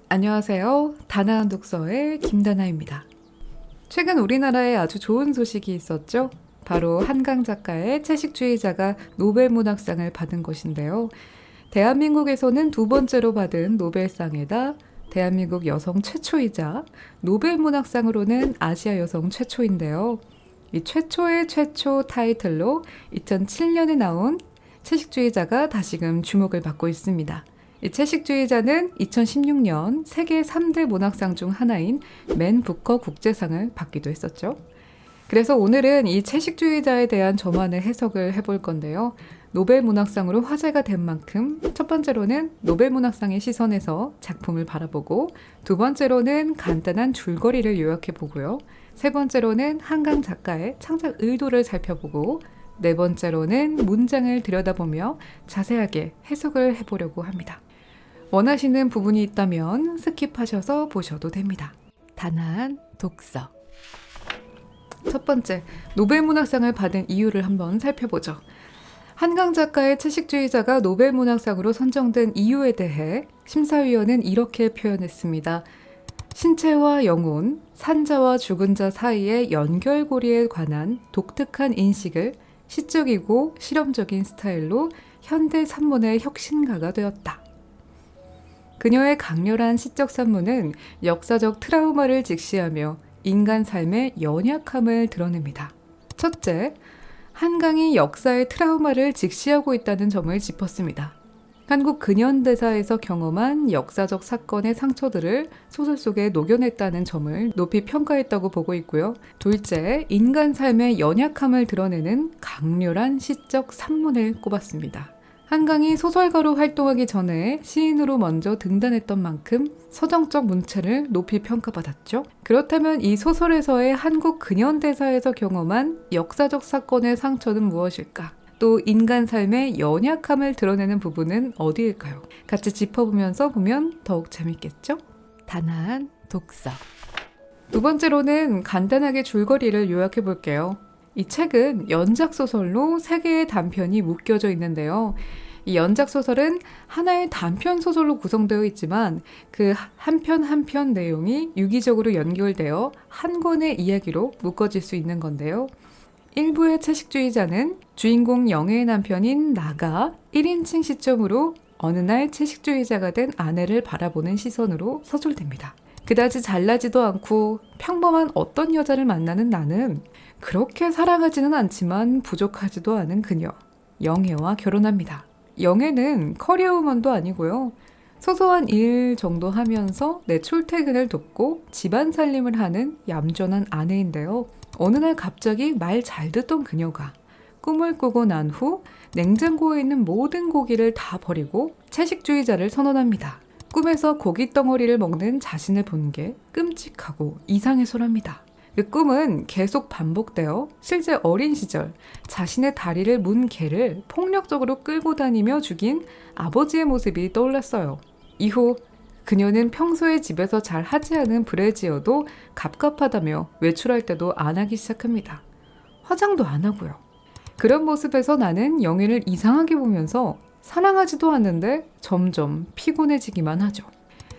안녕하세요. 다나한 독서의 김다나입니다. 최근 우리나라에 아주 좋은 소식이 있었죠. 바로 한강 작가의 채식주의자가 노벨문학상을 받은 것인데요. 대한민국에서는 두 번째로 받은 노벨상에다 대한민국 여성 최초이자 노벨문학상으로는 아시아 여성 최초인데요. 이 최초의 최초 타이틀로 2007년에 나온 채식주의자가 다시금 주목을 받고 있습니다. 이 채식주의자는 2016년 세계 3대 문학상 중 하나인 맨 부커 국제상을 받기도 했었죠. 그래서 오늘은 이 채식주의자에 대한 저만의 해석을 해볼 건데요. 노벨 문학상으로 화제가 된 만큼 첫 번째로는 노벨 문학상의 시선에서 작품을 바라보고, 두 번째로는 간단한 줄거리를 요약해보고요. 세 번째로는 한강 작가의 창작 의도를 살펴보고, 네 번째로는 문장을 들여다보며 자세하게 해석을 해보려고 합니다. 원하시는 부분이 있다면 스킵하셔서 보셔도 됩니다. 다나한 독서. 첫 번째, 노벨문학상을 받은 이유를 한번 살펴보죠. 한강 작가의 채식주의자가 노벨문학상으로 선정된 이유에 대해 심사위원은 이렇게 표현했습니다. 신체와 영혼, 산자와 죽은 자 사이의 연결고리에 관한 독특한 인식을 시적이고 실험적인 스타일로 현대 산문의 혁신가가 되었다. 그녀의 강렬한 시적 산문은 역사적 트라우마를 직시하며 인간 삶의 연약함을 드러냅니다. 첫째, 한강이 역사의 트라우마를 직시하고 있다는 점을 짚었습니다. 한국 근현대사에서 경험한 역사적 사건의 상처들을 소설 속에 녹여냈다는 점을 높이 평가했다고 보고 있고요. 둘째, 인간 삶의 연약함을 드러내는 강렬한 시적 산문을 꼽았습니다. 한강이 소설가로 활동하기 전에 시인으로 먼저 등단했던 만큼 서정적 문체를 높이 평가받았죠. 그렇다면 이 소설에서의 한국 근현대사에서 경험한 역사적 사건의 상처는 무엇일까? 또 인간 삶의 연약함을 드러내는 부분은 어디일까요? 같이 짚어보면서 보면 더욱 재밌겠죠? 다나한 독서. 두 번째로는 간단하게 줄거리를 요약해 볼게요. 이 책은 연작소설로 3개의 단편이 묶여져 있는데요. 이 연작소설은 하나의 단편소설로 구성되어 있지만 그 한 편 한 편 내용이 유기적으로 연결되어 한 권의 이야기로 묶어질 수 있는 건데요. 일부의 채식주의자는 주인공 영애의 남편인 나가 1인칭 시점으로 어느 날 채식주의자가 된 아내를 바라보는 시선으로 서술됩니다. 그다지 잘나지도 않고 평범한 어떤 여자를 만나는 나는 그렇게 사랑하지는 않지만 부족하지도 않은 그녀, 영애와 결혼합니다. 영애는 커리어우먼도 아니고요. 소소한 일 정도 하면서 내 출퇴근을 돕고 집안 살림을 하는 얌전한 아내인데요. 어느 날 갑자기 말 잘 듣던 그녀가 꿈을 꾸고 난 후 냉장고에 있는 모든 고기를 다 버리고 채식주의자를 선언합니다. 꿈에서 고기 덩어리를 먹는 자신을 본 게 끔찍하고 이상해서랍니다. 그 꿈은 계속 반복되어 실제 어린 시절 자신의 다리를 문 개를 폭력적으로 끌고 다니며 죽인 아버지의 모습이 떠올랐어요. 이후 그녀는 평소에 집에서 잘 하지 않은 브래지어도 갑갑하다며 외출할 때도 안 하기 시작합니다. 화장도 안 하고요. 그런 모습에서 나는 영애를 이상하게 보면서 사랑하지도 않는데 점점 피곤해지기만 하죠.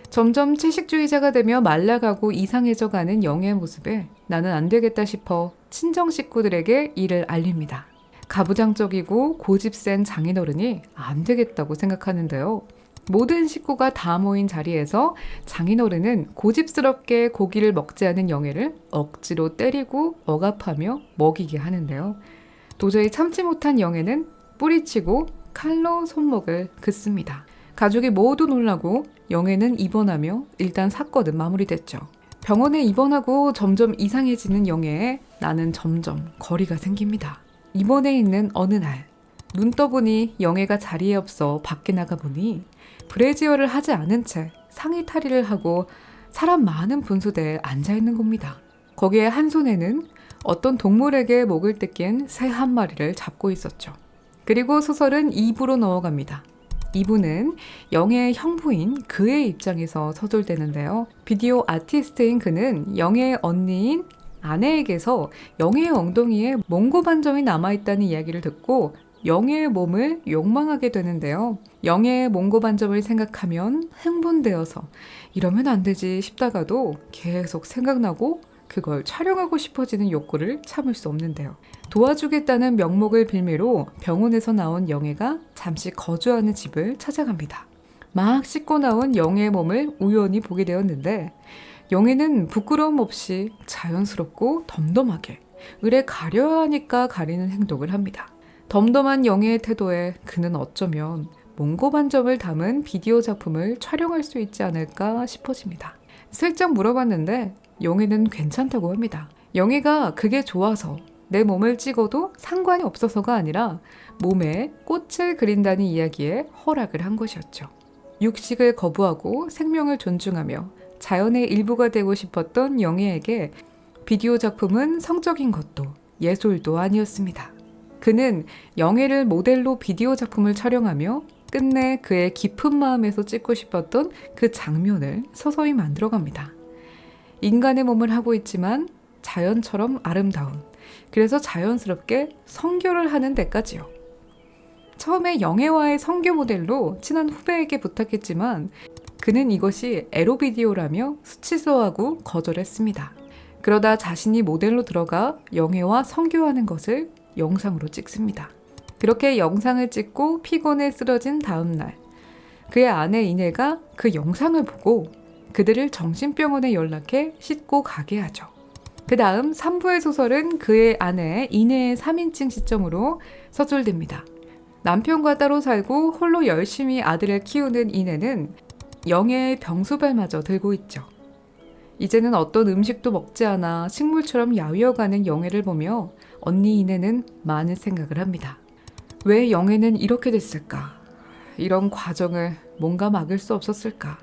점점 채식주의자가 되며 말라가고 이상해져 가는 영애의 모습에 나는 안 되겠다 싶어 친정 식구들에게 이를 알립니다. 가부장적이고 고집 센 장인어른이 안 되겠다고 생각하는데요. 모든 식구가 다 모인 자리에서 장인어른은 고집스럽게 고기를 먹지 않은 영애를 억지로 때리고 억압하며 먹이게 하는데요. 도저히 참지 못한 영애는 뿌리치고 칼로 손목을 긋습니다. 가족이 모두 놀라고 영애는 입원하며 일단 사건은 마무리됐죠. 병원에 입원하고 점점 이상해지는 영애에 나는 점점 거리가 생깁니다. 입원해 있는 어느 날 눈 떠보니 영애가 자리에 없어 밖에 나가보니 브래지어를 하지 않은 채 상의 탈의를 하고 사람 많은 분수대에 앉아있는 겁니다. 거기에 한 손에는 어떤 동물에게 목을 뜯긴 새 한 마리를 잡고 있었죠. 그리고 소설은 2부로 넘어갑니다. 2부는 영애의 형부인 그의 입장에서 서술되는데요. 비디오 아티스트인 그는 영애의 언니인 아내에게서 영애의 엉덩이에 몽고 반점이 남아있다는 이야기를 듣고 영예의 몸을 욕망하게 되는데요. 영예의 몽고반점을 생각하면 흥분되어서 이러면 안 되지 싶다가도 계속 생각나고 그걸 촬영하고 싶어지는 욕구를 참을 수 없는데요. 도와주겠다는 명목을 빌미로 병원에서 나온 영예가 잠시 거주하는 집을 찾아갑니다. 막 씻고 나온 영예의 몸을 우연히 보게 되었는데 영예는 부끄러움 없이 자연스럽고 덤덤하게 을에 가려야 하니까 가리는 행동을 합니다. 덤덤한 영예의 태도에 그는 어쩌면 몽고반점을 담은 비디오 작품을 촬영할 수 있지 않을까 싶어집니다. 슬쩍 물어봤는데 영예는 괜찮다고 합니다. 영예가 그게 좋아서 내 몸을 찍어도 상관이 없어서가 아니라 몸에 꽃을 그린다는 이야기에 허락을 한 것이었죠. 육식을 거부하고 생명을 존중하며 자연의 일부가 되고 싶었던 영예에게 비디오 작품은 성적인 것도 예술도 아니었습니다. 그는 영예를 모델로 비디오 작품을 촬영하며 끝내 그의 깊은 마음에서 찍고 싶었던 그 장면을 서서히 만들어갑니다. 인간의 몸을 하고 있지만 자연처럼 아름다운, 그래서 자연스럽게 성교를 하는 데까지요. 처음에 영예와의 성교 모델로 친한 후배에게 부탁했지만 그는 이것이 에로비디오라며 수치스러워하고 거절했습니다. 그러다 자신이 모델로 들어가 영예와 성교하는 것을 영상으로 찍습니다. 그렇게 영상을 찍고 피곤해 쓰러진 다음 날, 그의 아내 이내가 그 영상을 보고 그들을 정신병원에 연락해 싣고 가게 하죠. 그 다음 3부의 소설은 그의 아내 이내의 3인칭 시점으로 서술됩니다. 남편과 따로 살고 홀로 열심히 아들을 키우는 이내는 영예의 병수발마저 들고 있죠. 이제는 어떤 음식도 먹지 않아 식물처럼 야위어가는 영예를 보며 언니 이내는 많은 생각을 합니다. 왜 영예는 이렇게 됐을까? 이런 과정을 뭔가 막을 수 없었을까?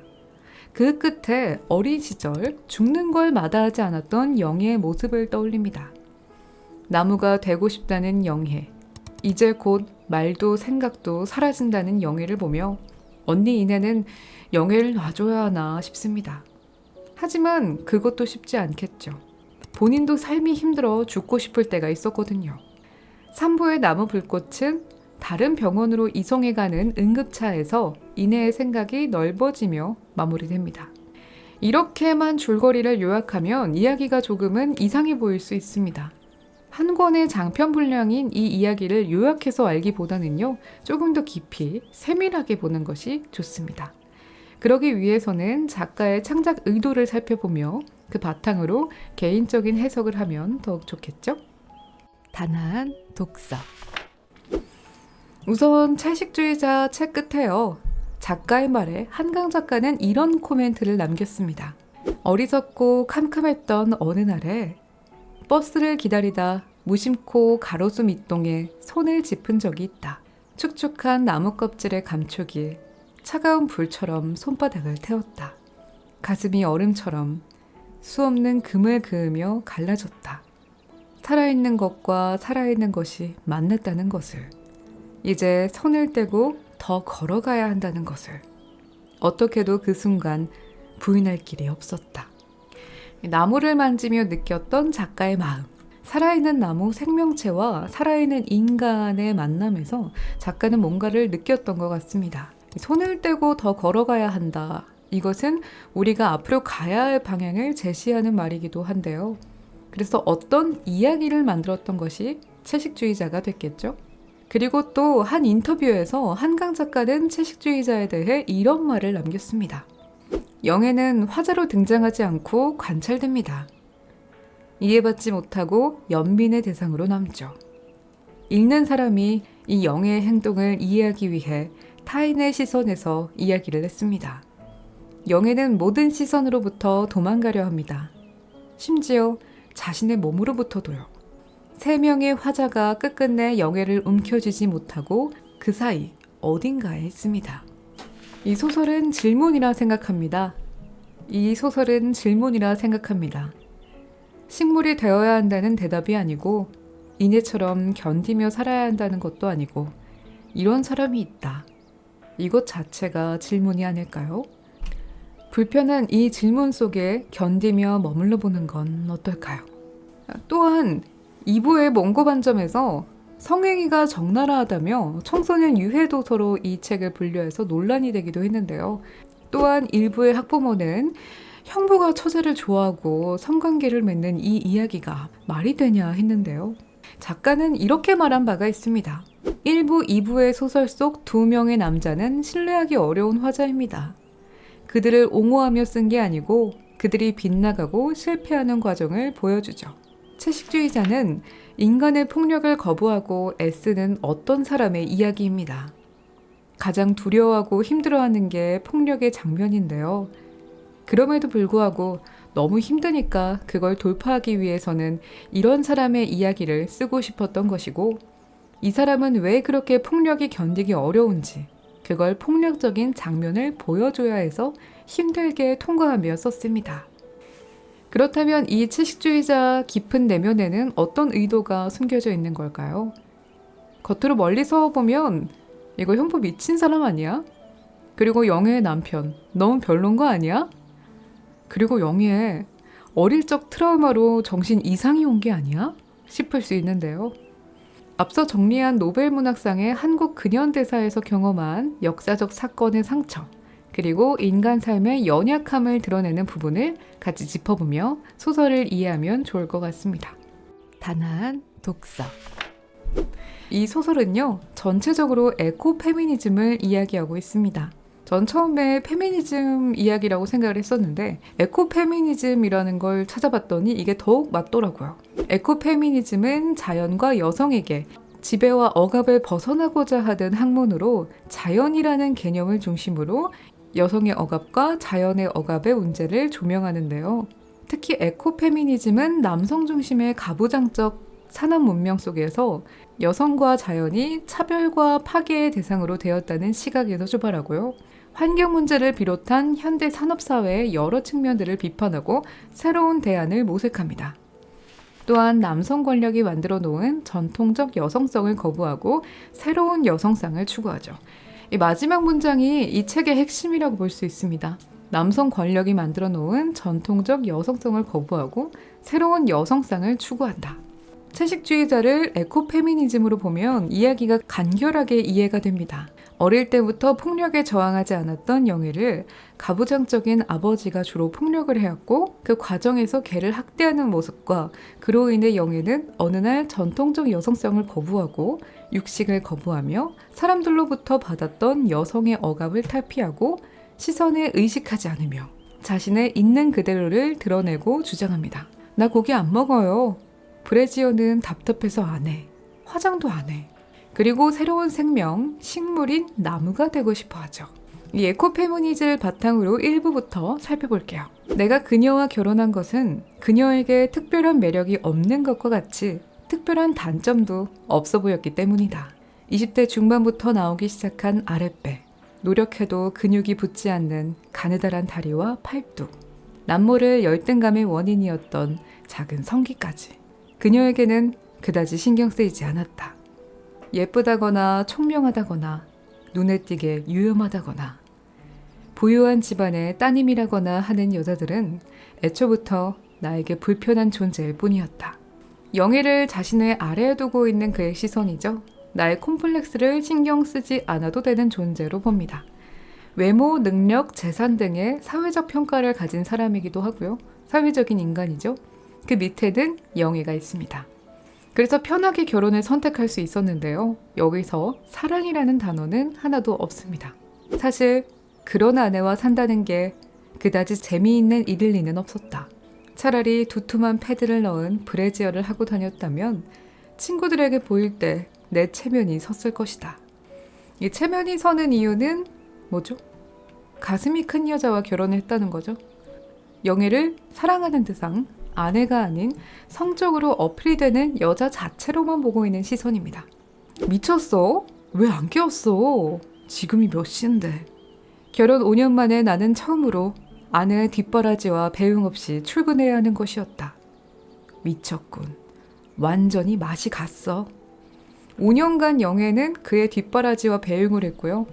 그 끝에 어린 시절 죽는 걸 마다하지 않았던 영예의 모습을 떠올립니다. 나무가 되고 싶다는 영예, 이제 곧 말도 생각도 사라진다는 영예를 보며 언니 이내는 영예를 놔줘야 하나 싶습니다. 하지만 그것도 쉽지 않겠죠. 본인도 삶이 힘들어 죽고 싶을 때가 있었거든요. 3부의 나무 불꽃은 다른 병원으로 이송해가는 응급차에서 이내의 생각이 넓어지며 마무리됩니다. 이렇게만 줄거리를 요약하면 이야기가 조금은 이상해 보일 수 있습니다. 한 권의 장편 분량인 이 이야기를 요약해서 알기보다는요, 조금 더 깊이 세밀하게 보는 것이 좋습니다. 그러기 위해서는 작가의 창작 의도를 살펴보며 그 바탕으로 개인적인 해석을 하면 더욱 좋겠죠? 단아한 독서. 우선 채식주의자 책 끝에요. 작가의 말에 한강 작가는 이런 코멘트를 남겼습니다. 어리석고 캄캄했던 어느 날에 버스를 기다리다 무심코 가로수 밑동에 손을 짚은 적이 있다. 축축한 나무 껍질의 감촉이 차가운 불처럼 손바닥을 태웠다. 가슴이 얼음처럼 수없는 금을 그으며 갈라졌다. 살아있는 것과 살아있는 것이 만났다는 것을, 이제 손을 떼고 더 걸어가야 한다는 것을 어떻게도 그 순간 부인할 길이 없었다. 나무를 만지며 느꼈던 작가의 마음, 살아있는 나무 생명체와 살아있는 인간의 만남에서 작가는 뭔가를 느꼈던 것 같습니다. 손을 떼고 더 걸어가야 한다. 이것은 우리가 앞으로 가야 할 방향을 제시하는 말이기도 한데요. 그래서 어떤 이야기를 만들었던 것이 채식주의자가 됐겠죠? 그리고 또 한 인터뷰에서 한강 작가는 채식주의자에 대해 이런 말을 남겼습니다. 영예는 화자로 등장하지 않고 관찰됩니다. 이해받지 못하고 연민의 대상으로 남죠. 읽는 사람이 이 영예의 행동을 이해하기 위해 타인의 시선에서 이야기를 했습니다. 영예는 모든 시선으로부터 도망가려 합니다. 심지어 자신의 몸으로부터도요. 3명의 화자가 끝끝내 영예를 움켜쥐지 못하고 그 사이 어딘가에 있습니다. 이 소설은 질문이라 생각합니다. 식물이 되어야 한다는 대답이 아니고 이내처럼 견디며 살아야 한다는 것도 아니고 이런 사람이 있다. 이것 자체가 질문이 아닐까요? 불편한 이 질문 속에 견디며 머물러 보는 건 어떨까요? 또한 2부의 몽고반점에서 성행위가 적나라하다며 청소년 유해 도서로 이 책을 분류해서 논란이 되기도 했는데요. 또한 일부의 학부모는 형부가 처제를 좋아하고 성관계를 맺는 이 이야기가 말이 되냐 했는데요. 작가는 이렇게 말한 바가 있습니다. 1부, 2부의 소설 속 두 명의 남자는 신뢰하기 어려운 화자입니다. 그들을 옹호하며 쓴 게 아니고 그들이 빗나가고 실패하는 과정을 보여주죠. 채식주의자는 인간의 폭력을 거부하고 애쓰는 어떤 사람의 이야기입니다. 가장 두려워하고 힘들어하는 게 폭력의 장면인데요. 그럼에도 불구하고 너무 힘드니까 그걸 돌파하기 위해서는 이런 사람의 이야기를 쓰고 싶었던 것이고, 이 사람은 왜 그렇게 폭력이 견디기 어려운지 그걸 폭력적인 장면을 보여줘야 해서 힘들게 통과하며 썼습니다. 그렇다면 이 채식주의자 깊은 내면에는 어떤 의도가 숨겨져 있는 걸까요? 겉으로 멀리서 보면 이거 형부 미친 사람 아니야? 그리고 영애의 남편 너무 별론 거 아니야? 그리고 영애 어릴 적 트라우마로 정신 이상이 온 게 아니야? 싶을 수 있는데요. 앞서 정리한 노벨문학상의 한국 근현대사에서 경험한 역사적 사건의 상처, 그리고 인간 삶의 연약함을 드러내는 부분을 같이 짚어보며 소설을 이해하면 좋을 것 같습니다. 단아한 독서. 이 소설은요, 전체적으로 에코페미니즘을 이야기하고 있습니다. 전 처음에 페미니즘 이야기라고 생각을 했었는데 에코페미니즘이라는 걸 찾아봤더니 이게 더욱 맞더라고요. 에코페미니즘은 자연과 여성에게 지배와 억압을 벗어나고자 하던 학문으로 자연이라는 개념을 중심으로 여성의 억압과 자연의 억압의 문제를 조명하는데요. 특히 에코페미니즘은 남성 중심의 가부장적 산업 문명 속에서 여성과 자연이 차별과 파괴의 대상으로 되었다는 시각에서 출발하고요. 환경 문제를 비롯한 현대 산업사회의 여러 측면들을 비판하고 새로운 대안을 모색합니다. 또한 남성 권력이 만들어 놓은 전통적 여성성을 거부하고 새로운 여성상을 추구하죠. 이 마지막 문장이 이 책의 핵심이라고 볼 수 있습니다. 남성 권력이 만들어 놓은 전통적 여성성을 거부하고 새로운 여성상을 추구한다. 채식주의자를 에코페미니즘으로 보면 이야기가 간결하게 이해가 됩니다. 어릴 때부터 폭력에 저항하지 않았던 영애를 가부장적인 아버지가 주로 폭력을 해왔고 그 과정에서 걔를 학대하는 모습과 그로 인해 영애는 어느 날 전통적 여성성을 거부하고 육식을 거부하며 사람들로부터 받았던 여성의 억압을 탈피하고 시선에 의식하지 않으며 자신의 있는 그대로를 드러내고 주장합니다. 나 고기 안 먹어요. 브래지어는 답답해서 안 해. 화장도 안 해. 그리고 새로운 생명, 식물인 나무가 되고 싶어 하죠. 이 에코페미니즘을 바탕으로 1부부터 살펴볼게요. 내가 그녀와 결혼한 것은 그녀에게 특별한 매력이 없는 것과 같이 특별한 단점도 없어 보였기 때문이다. 20대 중반부터 나오기 시작한 아랫배, 노력해도 근육이 붙지 않는 가느다란 다리와 팔뚝, 남모를 열등감의 원인이었던 작은 성기까지. 그녀에게는 그다지 신경 쓰이지 않았다. 예쁘다거나 총명하다거나 눈에 띄게 유염하다거나 부유한 집안의 따님이라거나 하는 여자들은 애초부터 나에게 불편한 존재일 뿐이었다. 영애를 자신의 아래에 두고 있는 그의 시선이죠. 나의 콤플렉스를 신경 쓰지 않아도 되는 존재로 봅니다. 외모, 능력, 재산 등의 사회적 평가를 가진 사람이기도 하고요. 사회적인 인간이죠. 그 밑에는 영애가 있습니다. 그래서 편하게 결혼을 선택할 수 있었는데요. 여기서 사랑이라는 단어는 하나도 없습니다. 사실 그런 아내와 산다는 게 그다지 재미있는 일일 리는 없었다. 차라리 두툼한 패드를 넣은 브래지어를 하고 다녔다면 친구들에게 보일 때 내 체면이 섰을 것이다. 이 체면이 서는 이유는 뭐죠? 가슴이 큰 여자와 결혼을 했다는 거죠. 영애를 사랑하는 대상, 아내가 아닌 성적으로 어필이 되는 여자 자체로만 보고 있는 시선입니다. 미쳤어? 왜 안 깨웠어? 지금이 몇 시인데. 결혼 5년 만에 나는 처음으로 아내의 뒷바라지와 배웅 없이 출근해야 하는 것이었다. 미쳤군. 완전히 맛이 갔어. 5년간 영애는 그의 뒷바라지와 배웅을 했고요.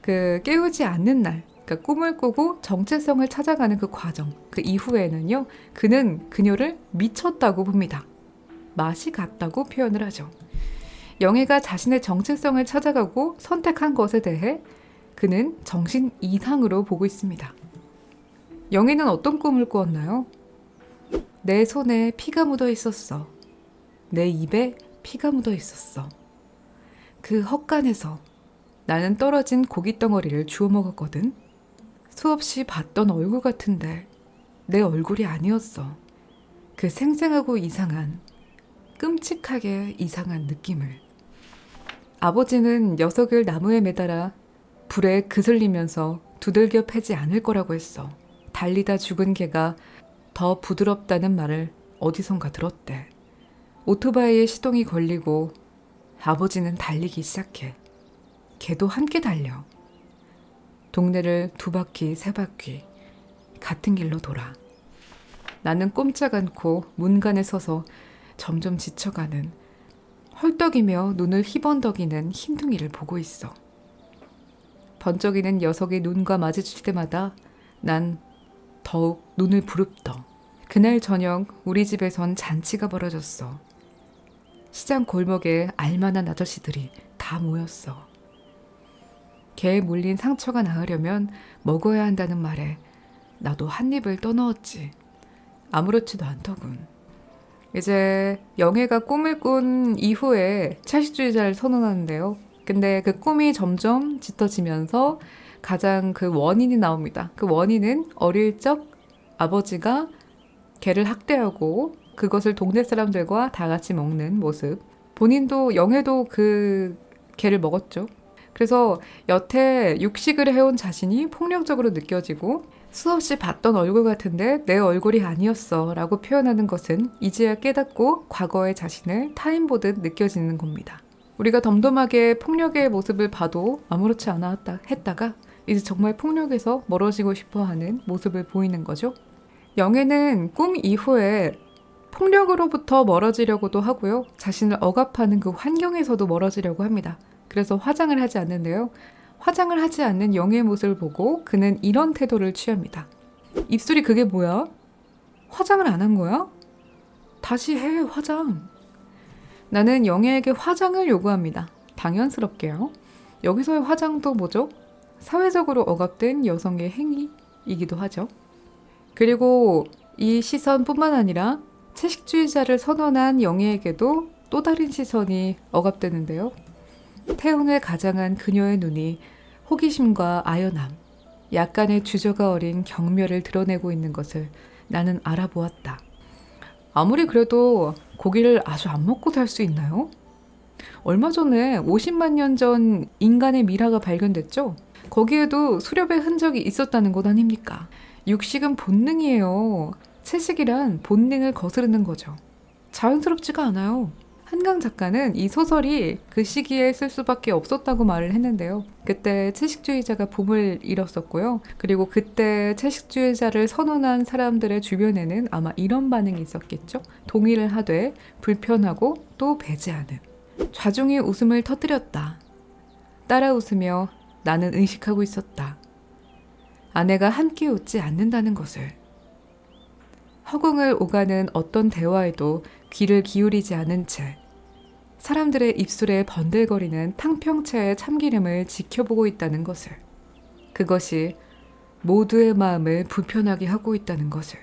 그 깨우지 않는 날, 그러니까 꿈을 꾸고 정체성을 찾아가는 그 과정, 그 이후에는요, 그는 그녀를 미쳤다고 봅니다. 맛이 갔다고 표현을 하죠. 영애가 자신의 정체성을 찾아가고 선택한 것에 대해 그는 정신 이상으로 보고 있습니다. 영애는 어떤 꿈을 꾸었나요? 내 손에 피가 묻어 있었어. 내 입에 피가 묻어 있었어. 그 헛간에서 나는 떨어진 고기 덩어리를 주워 먹었거든. 수없이 봤던 얼굴 같은데 내 얼굴이 아니었어. 그 생생하고 이상한, 끔찍하게 이상한 느낌을. 아버지는 녀석을 나무에 매달아 불에 그슬리면서 두들겨 패지 않을 거라고 했어. 달리다 죽은 개가 더 부드럽다는 말을 어디선가 들었대. 오토바이에 시동이 걸리고 아버지는 달리기 시작해. 개도 함께 달려. 동네를 2바퀴, 3바퀴 같은 길로 돌아. 나는 꼼짝 않고 문간에 서서 점점 지쳐가는, 헐떡이며 눈을 희번덕이는 흰둥이를 보고 있어. 번쩍이는 녀석이 눈과 마주칠 때마다 난 더욱 눈을 부릅떠. 그날 저녁 우리 집에선 잔치가 벌어졌어. 시장 골목에 알만한 아저씨들이 다 모였어. 개에 물린 상처가 나으려면 먹어야 한다는 말에 나도 한 입을 떠넣었지. 아무렇지도 않더군. 이제 영애가 꿈을 꾼 이후에 채식주의자를 선언하는데요. 근데 그 꿈이 점점 짙어지면서 가장 그 원인이 나옵니다. 그 원인은 어릴 적 아버지가 개를 학대하고 그것을 동네 사람들과 다 같이 먹는 모습. 본인도 영애도 그 개를 먹었죠. 그래서 여태 육식을 해온 자신이 폭력적으로 느껴지고 수없이 봤던 얼굴 같은데 내 얼굴이 아니었어 라고 표현하는 것은 이제야 깨닫고 과거의 자신을 타인보듯 느껴지는 겁니다. 우리가 덤덤하게 폭력의 모습을 봐도 아무렇지 않아 했다가 이제 정말 폭력에서 멀어지고 싶어하는 모습을 보이는 거죠. 영애는 꿈 이후에 폭력으로부터 멀어지려고도 하고요. 자신을 억압하는 그 환경에서도 멀어지려고 합니다. 그래서 화장을 하지 않는데요. 화장을 하지 않는 영애의 모습을 보고 그는 이런 태도를 취합니다. 입술이 그게 뭐야? 화장을 안 한 거야? 다시 해, 화장. 나는 영애에게 화장을 요구합니다. 당연스럽게요. 여기서의 화장도 뭐죠? 사회적으로 억압된 여성의 행위이기도 하죠. 그리고 이 시선뿐만 아니라 채식주의자를 선언한 영애에게도 또 다른 시선이 억압되는데요. 태혼을 가장한 그녀의 눈이 호기심과 아연함, 약간의 주저가 어린 경멸을 드러내고 있는 것을 나는 알아보았다. 아무리 그래도 고기를 아주 안 먹고 살 수 있나요? 얼마 전에 50만 년 전 인간의 미라가 발견됐죠? 거기에도 수렵의 흔적이 있었다는 것 아닙니까? 육식은 본능이에요. 채식이란 본능을 거스르는 거죠. 자연스럽지가 않아요. 한강 작가는 이 소설이 그 시기에 쓸 수밖에 없었다고 말을 했는데요. 그때 채식주의자가 붐을 일었었고요. 그리고 그때 채식주의자를 선언한 사람들의 주변에는 아마 이런 반응이 있었겠죠. 동의를 하되 불편하고 또 배제하는. 좌중이 웃음을 터뜨렸다. 따라 웃으며 나는 의식하고 있었다. 아내가 함께 웃지 않는다는 것을. 허공을 오가는 어떤 대화에도 귀를 기울이지 않은 채 사람들의 입술에 번들거리는 탕평채의 참기름을 지켜보고 있다는 것을. 그것이 모두의 마음을 불편하게 하고 있다는 것을.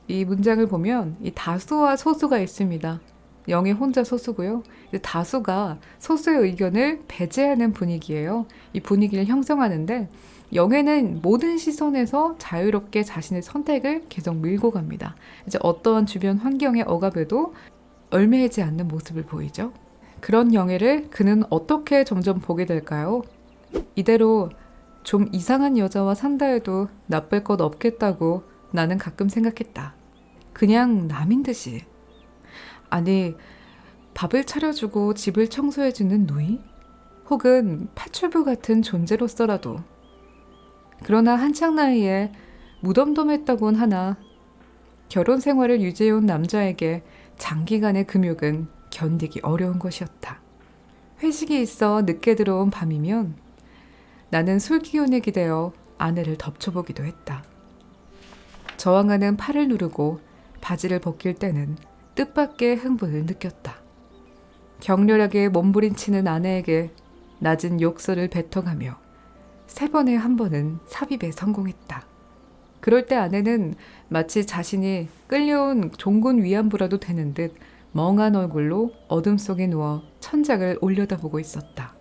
이 문장을 보면 이 다수와 소수가 있습니다. 영애 혼자 소수고요. 다수가 소수의 의견을 배제하는 분위기예요. 이 분위기를 형성하는데 영애는 모든 시선에서 자유롭게 자신의 선택을 계속 밀고 갑니다. 이제 어떠한 주변 환경의 억압에도 얽매이지 않는 모습을 보이죠. 그런 영애를 그는 어떻게 점점 보게 될까요? 이대로 좀 이상한 여자와 산다 해도 나쁠 것 없겠다고 나는 가끔 생각했다. 그냥 남인 듯이. 아니, 밥을 차려주고 집을 청소해주는 누이? 혹은 파출부 같은 존재로서라도. 그러나 한창 나이에 무덤덤했다곤 하나 결혼 생활을 유지해온 남자에게 장기간의 금욕은 견디기 어려운 것이었다. 회식이 있어 늦게 들어온 밤이면 나는 술 기운에 기대어 아내를 덮쳐보기도 했다. 저항하는 팔을 누르고 바지를 벗길 때는 뜻밖의 흥분을 느꼈다. 격렬하게 몸부림치는 아내에게 낮은 욕설을 뱉어가며 3번에 1번은 삽입에 성공했다. 그럴 때 아내는 마치 자신이 끌려온 종군 위안부라도 되는 듯 멍한 얼굴로 어둠 속에 누워 천장을 올려다보고 있었다.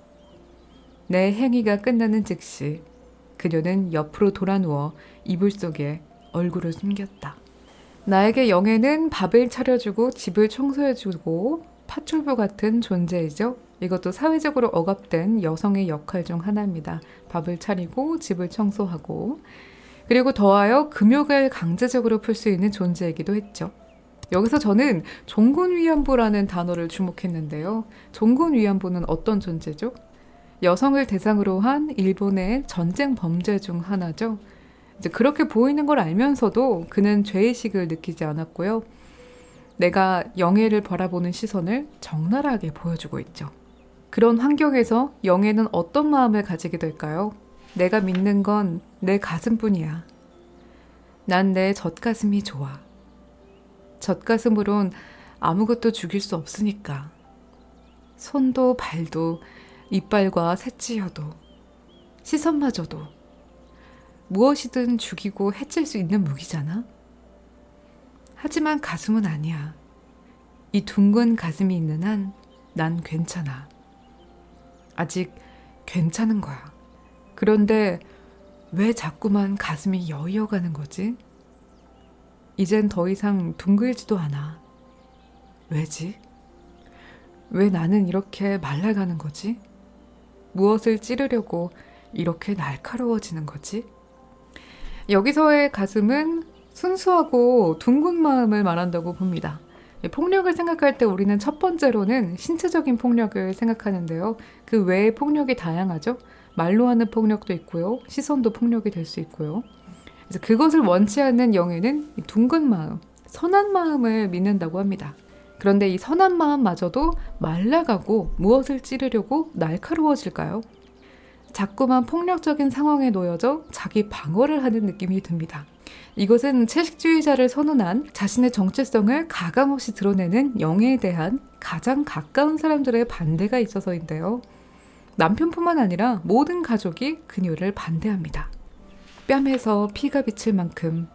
내 행위가 끝나는 즉시 그녀는 옆으로 돌아 누워 이불 속에 얼굴을 숨겼다. 나에게 영애는 밥을 차려주고 집을 청소해주고 파출부 같은 존재이죠. 이것도 사회적으로 억압된 여성의 역할 중 하나입니다. 밥을 차리고 집을 청소하고, 그리고 더하여 금욕을 강제적으로 풀 수 있는 존재이기도 했죠. 여기서 저는 종군위안부라는 단어를 주목했는데요. 종군위안부는 어떤 존재죠? 여성을 대상으로 한 일본의 전쟁 범죄 중 하나죠. 이제 그렇게 보이는 걸 알면서도 그는 죄의식을 느끼지 않았고요. 내가 영애를 바라보는 시선을 적나라하게 보여주고 있죠. 그런 환경에서 영애는 어떤 마음을 가지게 될까요? 내가 믿는 건 내 가슴뿐이야. 난 내 젖가슴이 좋아. 젖가슴으론 아무것도 죽일 수 없으니까. 손도 발도 이빨과 새치여도 시선마저도 무엇이든 죽이고 해칠 수 있는 무기잖아. 하지만 가슴은 아니야. 이 둥근 가슴이 있는 한 난 괜찮아. 아직 괜찮은 거야. 그런데 왜 자꾸만 가슴이 여이어가는 거지? 이젠 더 이상 둥글지도 않아. 왜지? 왜 나는 이렇게 말라가는 거지? 무엇을 찌르려고 이렇게 날카로워지는 거지? 여기서의 가슴은 순수하고 둥근 마음을 말한다고 봅니다. 폭력을 생각할 때 우리는 첫 번째로는 신체적인 폭력을 생각하는데요. 그 외의 폭력이 다양하죠. 말로 하는 폭력도 있고요. 시선도 폭력이 될 수 있고요. 그래서 그것을 원치 않는 영애는 이 둥근 마음, 선한 마음을 믿는다고 합니다. 그런데 이 선한 마음마저도 말라가고 무엇을 찌르려고 날카로워질까요? 자꾸만 폭력적인 상황에 놓여져 자기 방어를 하는 느낌이 듭니다. 이것은 채식주의자를 선언한 자신의 정체성을 가감없이 드러내는 영애에 대한 가장 가까운 사람들의 반대가 있어서인데요. 남편뿐만 아니라 모든 가족이 그녀를 반대합니다. 뺨에서 피가 비칠 만큼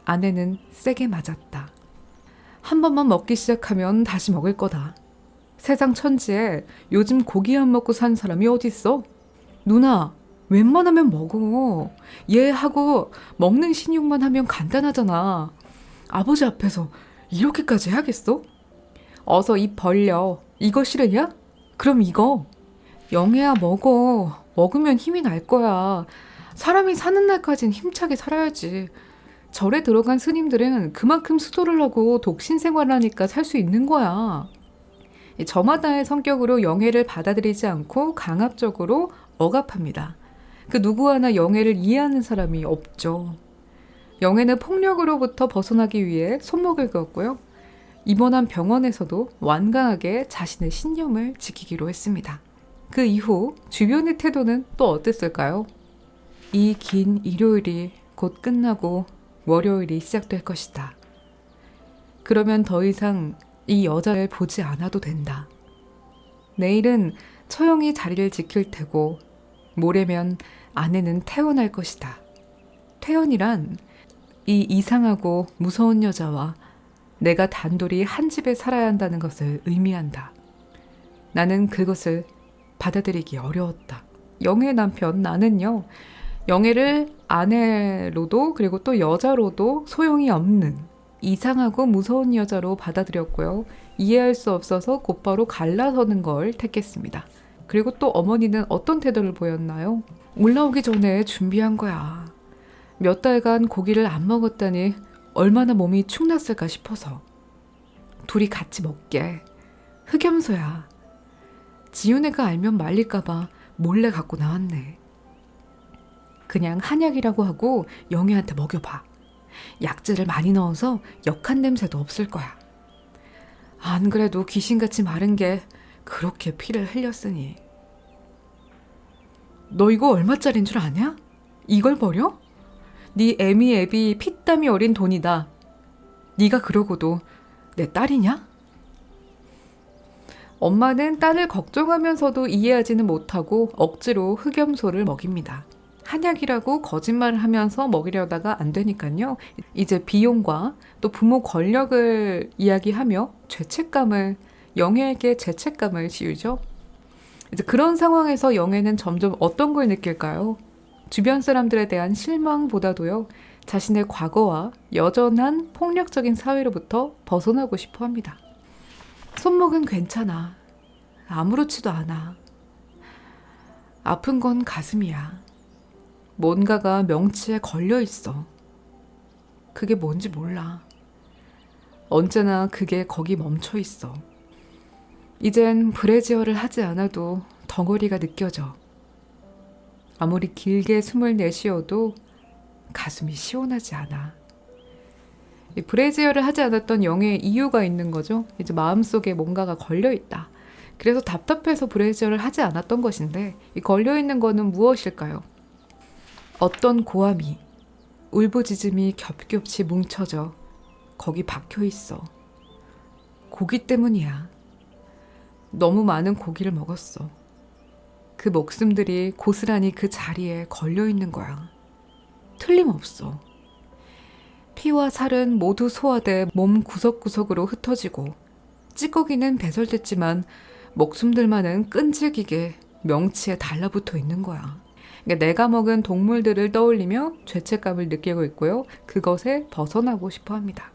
아내는 세게 맞았다. 한 번만 먹기 시작하면 다시 먹을 거다. 세상 천지에 요즘 고기 안 먹고 산 사람이 어딨어? 누나, 웬만하면 먹어. 얘하고 먹는 신용만 하면 간단하잖아. 아버지 앞에서 이렇게까지 해야겠어? 어서 입 벌려. 이거 싫으냐? 그럼 이거. 영애야, 먹어. 먹으면 힘이 날 거야. 사람이 사는 날까진 힘차게 살아야지. 절에 들어간 스님들은 그만큼 수도를 하고 독신 생활을 하니까 살 수 있는 거야. 저마다의 성격으로 영애를 받아들이지 않고 강압적으로 억압합니다. 그 누구 하나 영애를 이해하는 사람이 없죠. 영애는 폭력으로부터 벗어나기 위해 손목을 그었고요. 입원한 병원에서도 완강하게 자신의 신념을 지키기로 했습니다. 그 이후 주변의 태도는 또 어땠을까요? 이 긴 일요일이 곧 끝나고 월요일이 시작될 것이다. 그러면 더 이상 이 여자를 보지 않아도 된다. 내일은 처형이 자리를 지킬 테고 모레면 아내는 퇴원할 것이다. 퇴원이란 이 이상하고 무서운 여자와 내가 단둘이 한 집에 살아야 한다는 것을 의미한다. 나는 그것을 받아들이기 어려웠다. 영애의 남편 나는요. 영애를 아내로도 그리고 또 여자로도 소용이 없는 이상하고 무서운 여자로 받아들였고요. 이해할 수 없어서 곧바로 갈라서는 걸 택했습니다. 그리고 또 어머니는 어떤 태도를 보였나요? 올라오기 전에 준비한 거야. 몇 달간 고기를 안 먹었다니 얼마나 몸이 축났을까 싶어서. 둘이 같이 먹게. 흑염소야. 지윤애가 알면 말릴까봐 몰래 갖고 나왔네. 그냥 한약이라고 하고 영애한테 먹여봐. 약재를 많이 넣어서 역한 냄새도 없을 거야. 안 그래도 귀신같이 마른 게 그렇게 피를 흘렸으니. 너 이거 얼마짜린 줄 아냐? 이걸 버려? 네 애미 애비 피땀이 어린 돈이다. 네가 그러고도 내 딸이냐? 엄마는 딸을 걱정하면서도 이해하지는 못하고 억지로 흑염소를 먹입니다. 한약이라고 거짓말을 하면서 먹이려다가 안 되니까요. 이제 비용과 또 부모 권력을 이야기하며 영애에게 죄책감을 씌우죠. 이제 그런 상황에서 영애는 점점 어떤 걸 느낄까요? 주변 사람들에 대한 실망보다도요, 자신의 과거와 여전한 폭력적인 사회로부터 벗어나고 싶어 합니다. 손목은 괜찮아. 아무렇지도 않아. 아픈 건 가슴이야. 뭔가가 명치에 걸려 있어. 그게 뭔지 몰라. 언제나 그게 거기 멈춰 있어. 이젠 브래지어를 하지 않아도 덩어리가 느껴져. 아무리 길게 숨을 내쉬어도 가슴이 시원하지 않아. 이 브래지어를 하지 않았던 영애의 이유가 있는 거죠. 이제 마음속에 뭔가가 걸려있다. 그래서 답답해서 브래지어를 하지 않았던 것인데, 이 걸려있는 거는 무엇일까요? 어떤 고함이, 울부짖음이 겹겹이 뭉쳐져 거기 박혀있어. 고기 때문이야. 너무 많은 고기를 먹었어. 그 목숨들이 고스란히 그 자리에 걸려있는 거야. 틀림없어. 피와 살은 모두 소화돼 몸 구석구석으로 흩어지고, 찌꺼기는 배설됐지만 목숨들만은 끈질기게 명치에 달라붙어 있는 거야. 그러니까 내가 먹은 동물들을 떠올리며 죄책감을 느끼고 있고요. 그것에 벗어나고 싶어 합니다.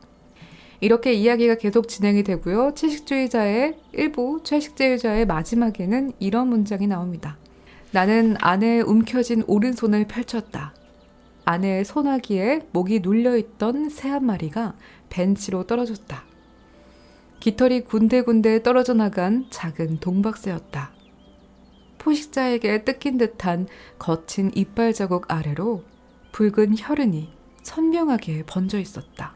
이렇게 이야기가 계속 진행이 되고요. 채식주의자의 마지막에는 이런 문장이 나옵니다. 나는 아내의 움켜진 오른손을 펼쳤다. 아내의 소나기에 목이 눌려있던 새 한 마리가 벤치로 떨어졌다. 깃털이 군데군데 떨어져 나간 작은 동박새였다. 포식자에게 뜯긴 듯한 거친 이빨 자국 아래로 붉은 혈흔이 선명하게 번져 있었다.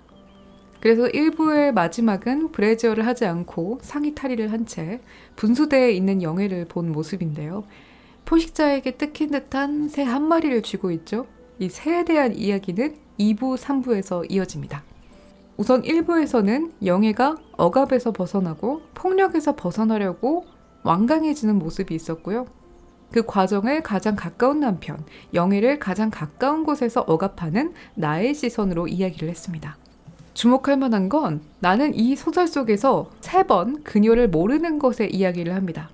그래서 1부의 마지막은 브래지어를 하지 않고 상의 탈의를 한 채 분수대에 있는 영애를 본 모습인데요. 포식자에게 뜯긴 듯한 새 한 마리를 쥐고 있죠. 이 새에 대한 이야기는 2부, 3부에서 이어집니다. 우선 1부에서는 영애가 억압에서 벗어나고 폭력에서 벗어나려고 완강해지는 모습이 있었고요. 그 과정을 가장 가까운 남편, 영애를 가장 가까운 곳에서 억압하는 나의 시선으로 이야기를 했습니다. 주목할 만한 건 나는 이 소설 속에서 3번 그녀를 모르는 것의 이야기를 합니다.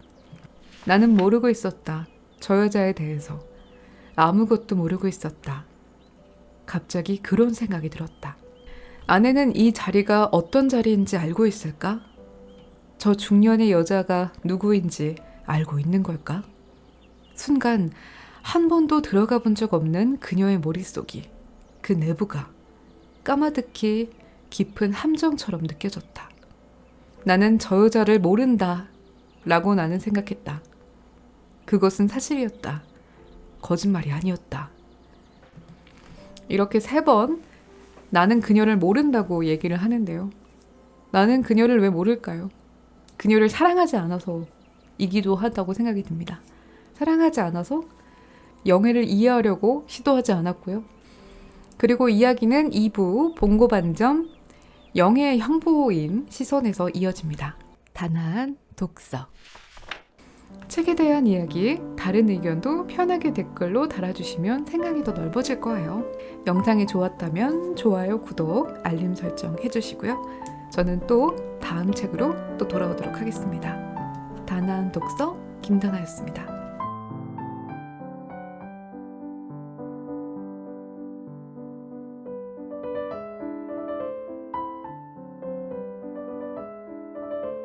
나는 모르고 있었다. 저 여자에 대해서. 아무것도 모르고 있었다. 갑자기 그런 생각이 들었다. 아내는 이 자리가 어떤 자리인지 알고 있을까? 저 중년의 여자가 누구인지 알고 있는 걸까? 순간 한 번도 들어가 본 적 없는 그녀의 머릿속이, 그 내부가 까마득히 깊은 함정처럼 느껴졌다. 나는 저 여자를 모른다 라고 나는 생각했다. 그것은 사실이었다. 거짓말이 아니었다. 이렇게 3번 나는 그녀를 모른다고 얘기를 하는데요. 나는 그녀를 왜 모를까요? 그녀를 사랑하지 않아서이기도 하다고 생각이 듭니다. 사랑하지 않아서 영애를 이해하려고 시도하지 않았고요. 그리고 이야기는 2부 봉고반점 영애의 형부인 시선에서 이어집니다. 단아한 독서. 책에 대한 이야기, 다른 의견도 편하게 댓글로 달아주시면 생각이 더 넓어질 거예요. 영상이 좋았다면 좋아요, 구독, 알림 설정 해주시고요. 저는 또 다음 책으로 또 돌아오도록 하겠습니다. 단아한 독서 김다나였습니다.